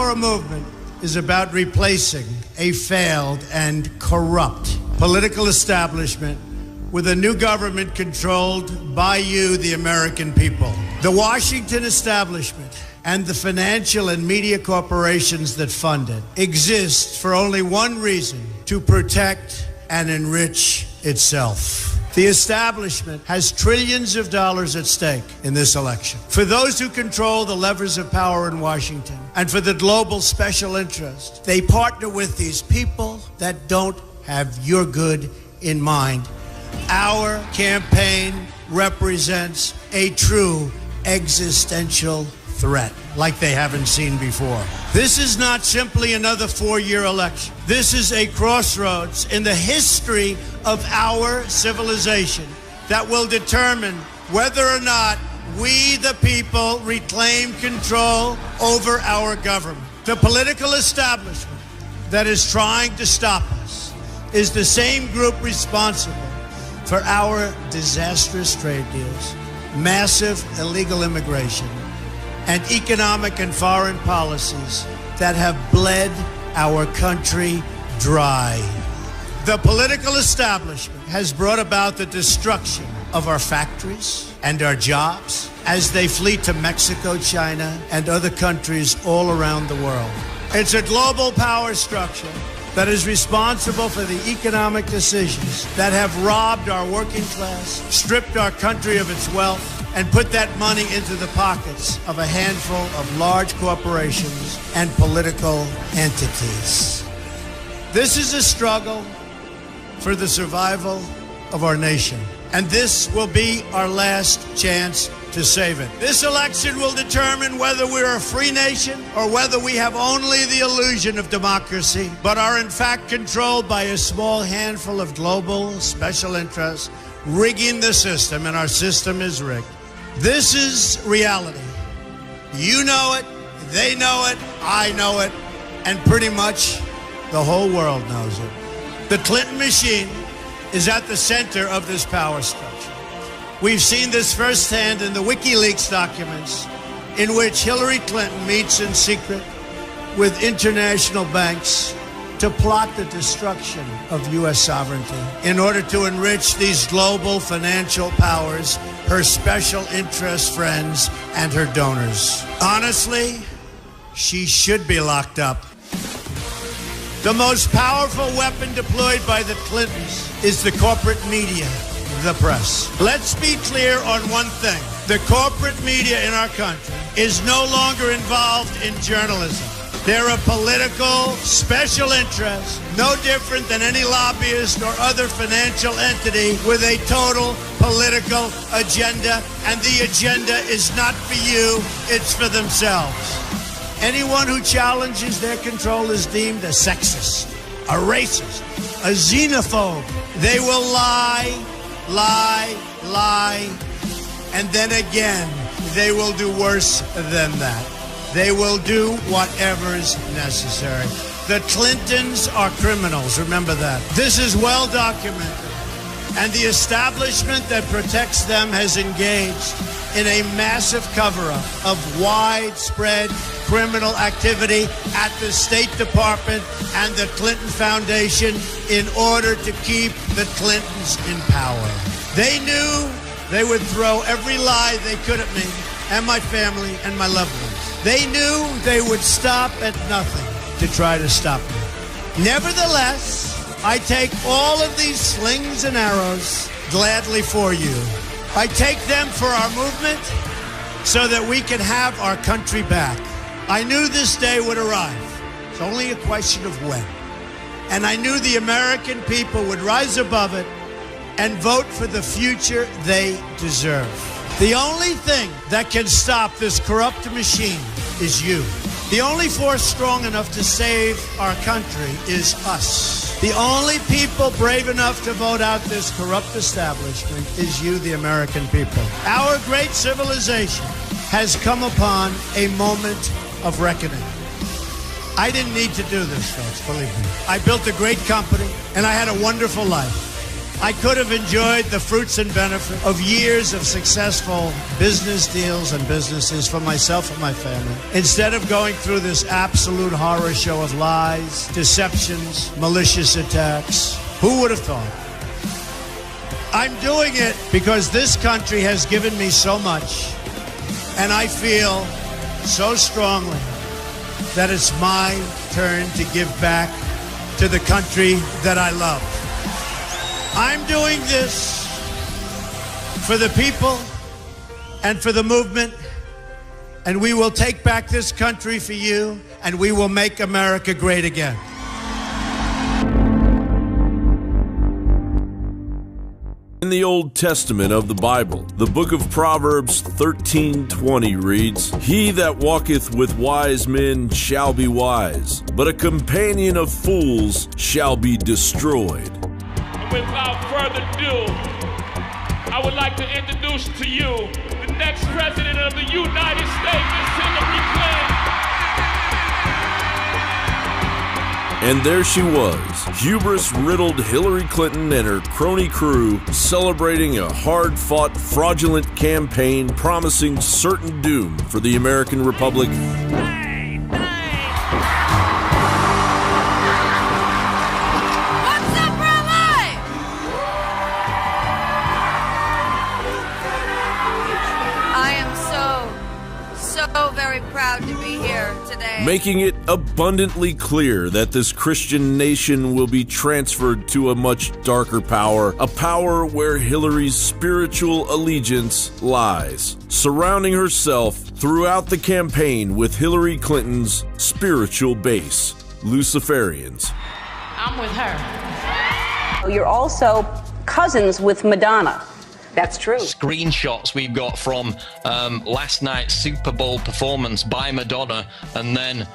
Our movement is about replacing a failed and corrupt political establishment with a new government controlled by you, the American people. The Washington establishment and the financial and media corporations that fund it exist for only one reason: to protect and enrich itself. The establishment has trillions of dollars at stake in this election. For those who control the levers of power in Washington and for the global special interest, they partner with these people that don't have your good in mind. Our campaign represents a true existential threat like they haven't seen before. This is not simply another four-year election. This is a crossroads in the history of our civilization that will determine whether or not we, the people, reclaim control over our government. The political establishment that is trying to stop us is the same group responsible for our disastrous trade deals, massive illegal immigration, and economic and foreign policies that have bled our country dry. The political establishment has brought about the destruction of our factories and our jobs as they flee to Mexico, China, and other countries all around the world. It's a global power structure that is responsible for the economic decisions that have robbed our working class, stripped our country of its wealth, and put that money into the pockets of a handful of large corporations and political entities. This is a struggle for the survival of our nation, and this will be our last chance to save it. This election will determine whether we're a free nation or whether we have only the illusion of democracy, but are in fact controlled by a small handful of global special interests rigging the system, and our system is rigged. This is reality. You know it, they know it, I know it, and pretty much the whole world knows it. The Clinton machine is at the center of this power structure. We've seen this firsthand in the WikiLeaks documents, in which Hillary Clinton meets in secret with international banks to plot the destruction of U.S. sovereignty in order to enrich these global financial powers, her special interest friends, and her donors. Honestly, she should be locked up. The most powerful weapon deployed by the Clintons is the corporate media, the press. Let's be clear on one thing. The corporate media in our country is no longer involved in journalism. They're a political special interest, no different than any lobbyist or other financial entity with a total political agenda, and the agenda is not for you, it's for themselves. Anyone who challenges their control is deemed a sexist, a racist, a xenophobe. They will lie, and then again, they will do worse than that. They will do whatever is necessary. The Clintons are criminals, remember that. This is well documented, and the establishment that protects them has engaged in a massive cover-up of widespread criminal activity at the State Department and the Clinton Foundation in order to keep the Clintons in power. They knew they would throw every lie they could at me and my family and my loved ones. They knew they would stop at nothing to try to stop me. Nevertheless, I take all of these slings and arrows gladly for you. I take them for our movement so that we can have our country back. I knew this day would arrive. It's only a question of when. And I knew the American people would rise above it and vote for the future they deserve. The only thing that can stop this corrupt machine is you. The only force strong enough to save our country is us. The only people brave enough to vote out this corrupt establishment is you, the American people. Our great civilization has come upon a moment of reckoning. I didn't need to do this, folks, believe me. I built a great company, and I had a wonderful life. I could have enjoyed the fruits and benefits of years of successful business deals and businesses for myself and my family, instead of going through this absolute horror show of lies, deceptions, malicious attacks. Who would have thought? I'm doing it because this country has given me so much, and I feel so strongly that it's my turn to give back to the country that I love. I'm doing this for the people and for the movement, and we will take back this country for you, and we will make America great again. In the Old Testament of the Bible, the book of Proverbs 13:20 reads, "He that walketh with wise men shall be wise, but a companion of fools shall be destroyed." Without further ado, I would like to introduce to you the next president of the United States, Miss Hillary Clinton. And there she was, hubris-riddled Hillary Clinton and her crony crew celebrating a hard-fought, fraudulent campaign promising certain doom for the American Republic. Very proud to be here today. Making it abundantly clear that this Christian nation will be transferred to a much darker power, a power where Hillary's spiritual allegiance lies, surrounding herself throughout the campaign with Hillary Clinton's spiritual base, Luciferians. I'm with her. You're also cousins with Madonna. That's true. Screenshots we've got from last night's Super Bowl performance by Madonna, and then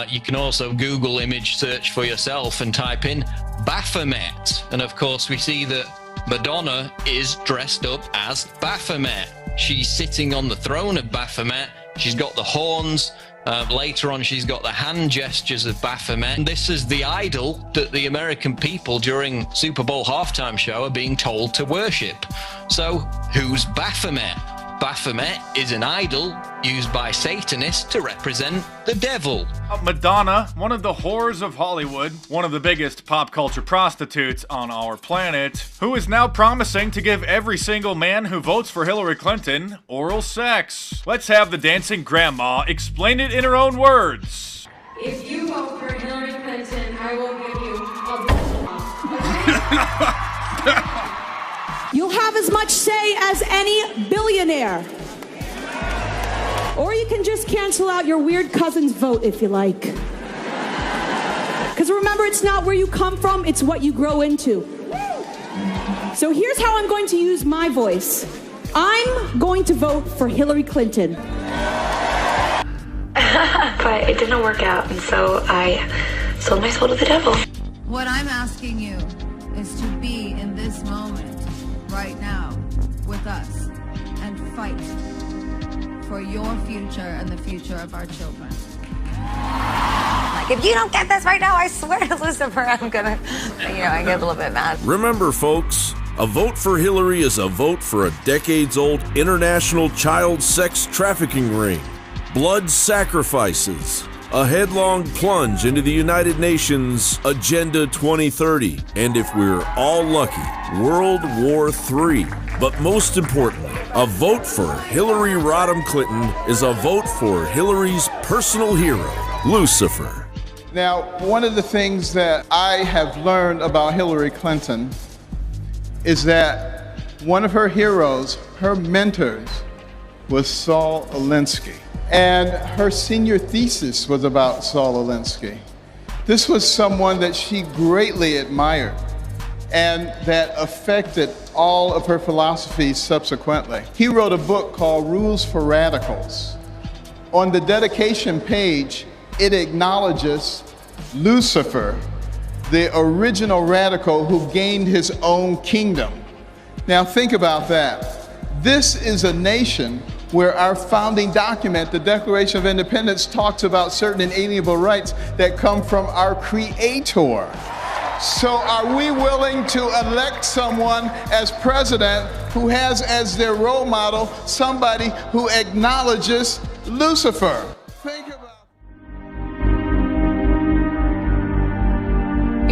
you can also Google image search for yourself and type in Baphomet, and of course we see that Madonna is dressed up as Baphomet. She's sitting on the throne of Baphomet. She's got the horns. Later on, she's got the hand gestures of Baphomet. And this is the idol that the American people during Super Bowl halftime show are being told to worship. So, who's Baphomet? Baphomet is an idol used by Satanists to represent the devil. Madonna, one of the whores of Hollywood, one of the biggest pop culture prostitutes on our planet, who is now promising to give every single man who votes for Hillary Clinton oral sex. Let's have the dancing grandma explain it in her own words. If you vote for Hillary Clinton, I will give you a You'll have as much say as any billionaire. Or you can just cancel out your weird cousin's vote if you like. Because remember, it's not where you come from, it's what you grow into. So here's how I'm going to use my voice. I'm going to vote for Hillary Clinton. But it didn't work out, and so I sold my soul to the devil. What I'm asking you is to be in this moment right now with us and fight for your future and the future of our children. Like, if you don't get this right now, I swear to Lucifer, I'm gonna, I get a little bit mad. Remember, folks, a vote for Hillary is a vote for a decades-old international child sex trafficking ring, blood sacrifices, a headlong plunge into the United Nations Agenda 2030, and if we're all lucky, World War III. But most importantly, a vote for Hillary Rodham Clinton is a vote for Hillary's personal hero, Lucifer. Now, one of the things that I have learned about Hillary Clinton is that one of her heroes, her mentors, was Saul Alinsky. And her senior thesis was about Saul Alinsky. This was someone that she greatly admired and that affected all of her philosophies subsequently. He wrote a book called Rules for Radicals. On the dedication page, it acknowledges Lucifer, the original radical who gained his own kingdom. Now think about that. This is a nation where our founding document, the Declaration of Independence, talks about certain inalienable rights that come from our Creator. So are we willing to elect someone as president who has as their role model somebody who acknowledges Lucifer? Think about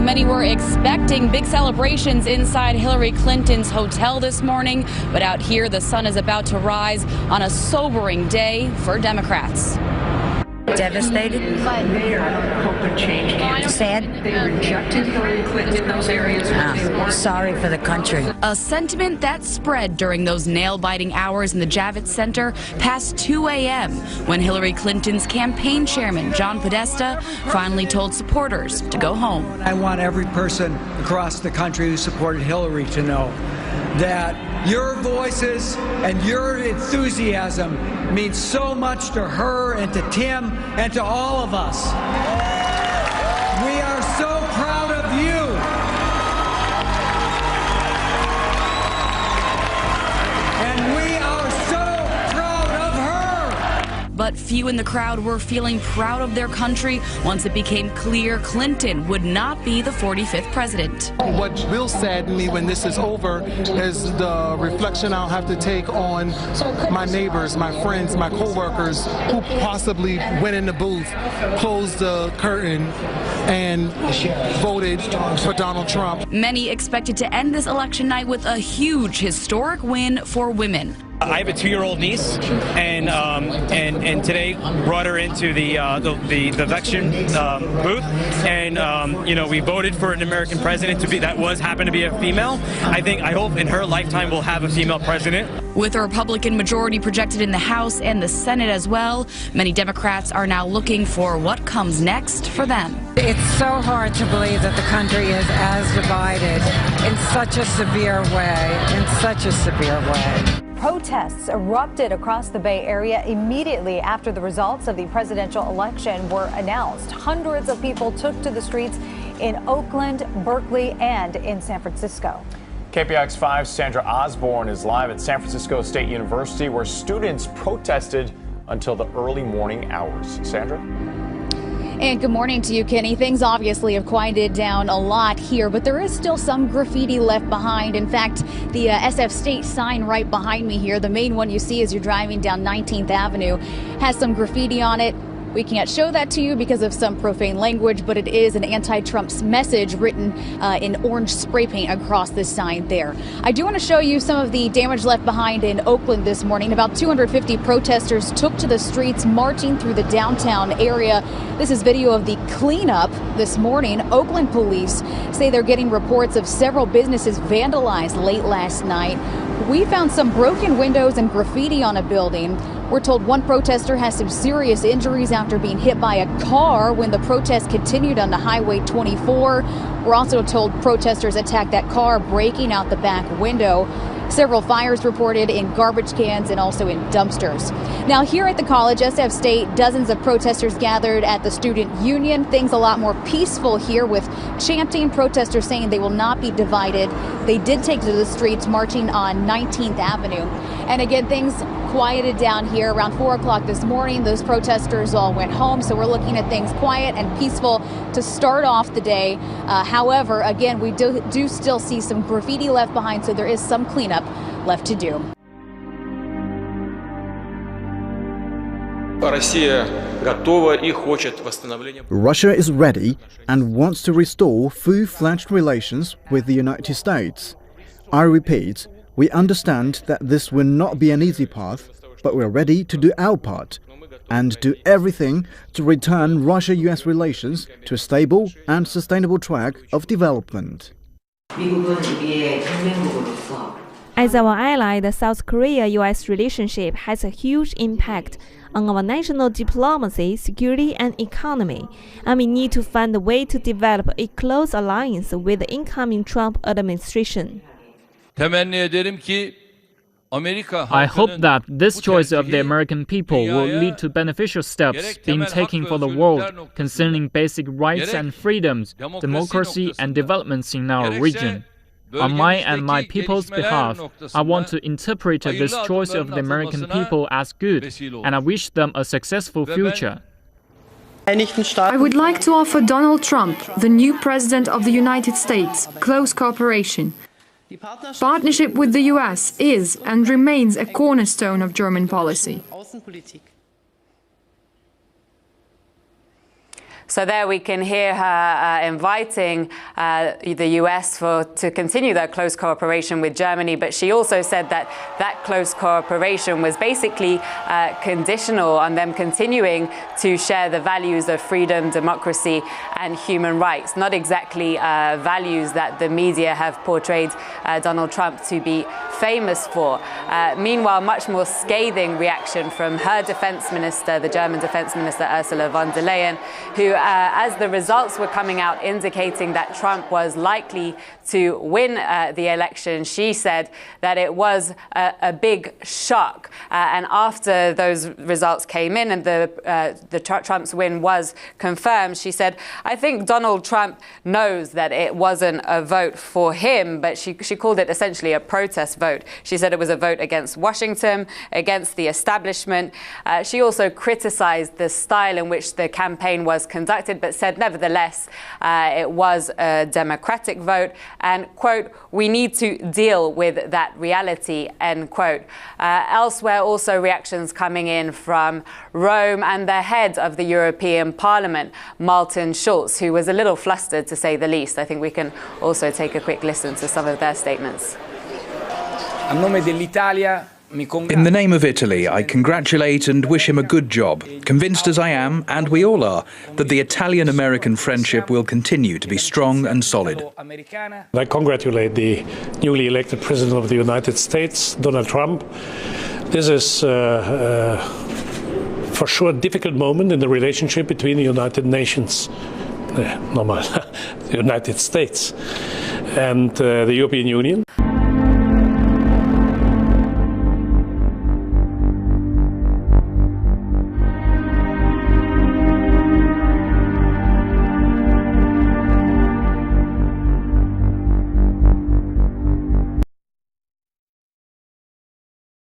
Many were expecting big celebrations inside Hillary Clinton's hotel this morning, but out here the sun is about to rise on a sobering day for Democrats. Devastated. Sad. They rejected Hillary Clinton in those areas. Sorry for the country. A sentiment that spread during those nail-biting hours in the Javits Center past 2 a.m. when Hillary Clinton's campaign chairman, John Podesta, finally told supporters to go home. I want every person across the country who supported Hillary to know that your voices and your enthusiasm means so much to her and to Tim and to all of us. We are so proud of you. And we are so proud of her. But few in the crowd were feeling proud of their country once it became clear Clinton would not be the 45th president. What will sadden me when this is over is the reflection I'll have to take on my neighbors, my friends, my co-workers who possibly went in the booth, closed the curtain, and voted for Donald Trump. Many expected to end this election night with a huge historic win for women. I have a 2-year-old niece, and today brought her into the election booth, and you know, we voted for an American president that happened to be a female. I hope in her lifetime we'll have a female president. With a Republican majority projected in the House and the Senate as well, many Democrats are now looking for what comes next for them. It's so hard to believe that the country is as divided in such a severe way. Protests erupted across the Bay Area immediately after the results of the presidential election were announced. Hundreds of people took to the streets in Oakland, Berkeley, and in San Francisco. KPIX 5's Sandra Osborne is live at San Francisco State University, where students protested until the early morning hours. Sandra? And good morning to you, Kenny. Things obviously have quieted down a lot here, but there is still some graffiti left behind. In fact, the SF State sign right behind me here, the main one you see as you're driving down 19th Avenue, has some graffiti on it. We can't show that to you because of some profane language, but it is an anti-Trump message written in orange spray paint across this sign there. I do want to show you some of the damage left behind in Oakland this morning. About 250 protesters took to the streets marching through the downtown area. This is video of the cleanup this morning. Oakland police say they're getting reports of several businesses vandalized late last night. We found some broken windows and graffiti on a building. We're told one protester has some serious injuries after being hit by a car when the protest continued on the Highway 24. We're also told protesters attacked that car, breaking out the back window. Several fires reported in garbage cans and also in dumpsters. Now here at the college, SF State, dozens of protesters gathered at the student union. Things a lot more peaceful here with chanting, protesters saying they will not be divided. They did take to the streets marching on 19th Avenue. And again, things quieted down here around 4 o'clock this morning. Those protesters all went home, so we're looking at things quiet and peaceful to start off the day. However, again, we do still see some graffiti left behind, so there is some cleanup left to do. Russia is ready and wants to restore full-fledged relations with the United States. I repeat, we understand that this will not be an easy path, but we're ready to do our part and do everything to return Russia-US relations to a stable and sustainable track of development. As our ally, the South Korea-US relationship has a huge impact on our national diplomacy, security, and economy, and we need to find a way to develop a close alliance with the incoming Trump administration. I hope that this choice of the American people will lead to beneficial steps being taken for the world concerning basic rights and freedoms, democracy, and developments in our region. On my and my people's behalf, I want to interpret this choice of the American people as good, and I wish them a successful future. I would like to offer Donald Trump, the new President of the United States, close cooperation. Partnership with the US is and remains a cornerstone of German policy. So there we can hear her inviting the US to continue their close cooperation with Germany, but she also said that that close cooperation was basically conditional on them continuing to share the values of freedom, democracy and human rights, not exactly values that the media have portrayed Donald Trump to be famous for. Meanwhile, much more scathing reaction from her defense minister, the German defense minister Ursula von der Leyen, who as the results were coming out indicating that Trump was likely to win the election, she said that it was a big shock. And after those results came in and Trump's win was confirmed, she said, I think Donald Trump knows that it wasn't a vote for him, but she called it essentially a protest vote. She said it was a vote against Washington, against the establishment. She also criticized the style in which the campaign was conducted, but said nevertheless it was a democratic vote and, quote, we need to deal with that reality, end quote. Elsewhere, also reactions coming in from Rome and the head of the European Parliament, Martin Schulz, who was a little flustered to say the least. I think we can also take a quick listen to some of their statements. A nome dell'Italia. In the name of Italy, I congratulate and wish him a good job, convinced as I am, and we all are, that the Italian-American friendship will continue to be strong and solid. I congratulate the newly elected President of the United States, Donald Trump. This is for sure a difficult moment in the relationship between the United Nations, the United States, and the European Union.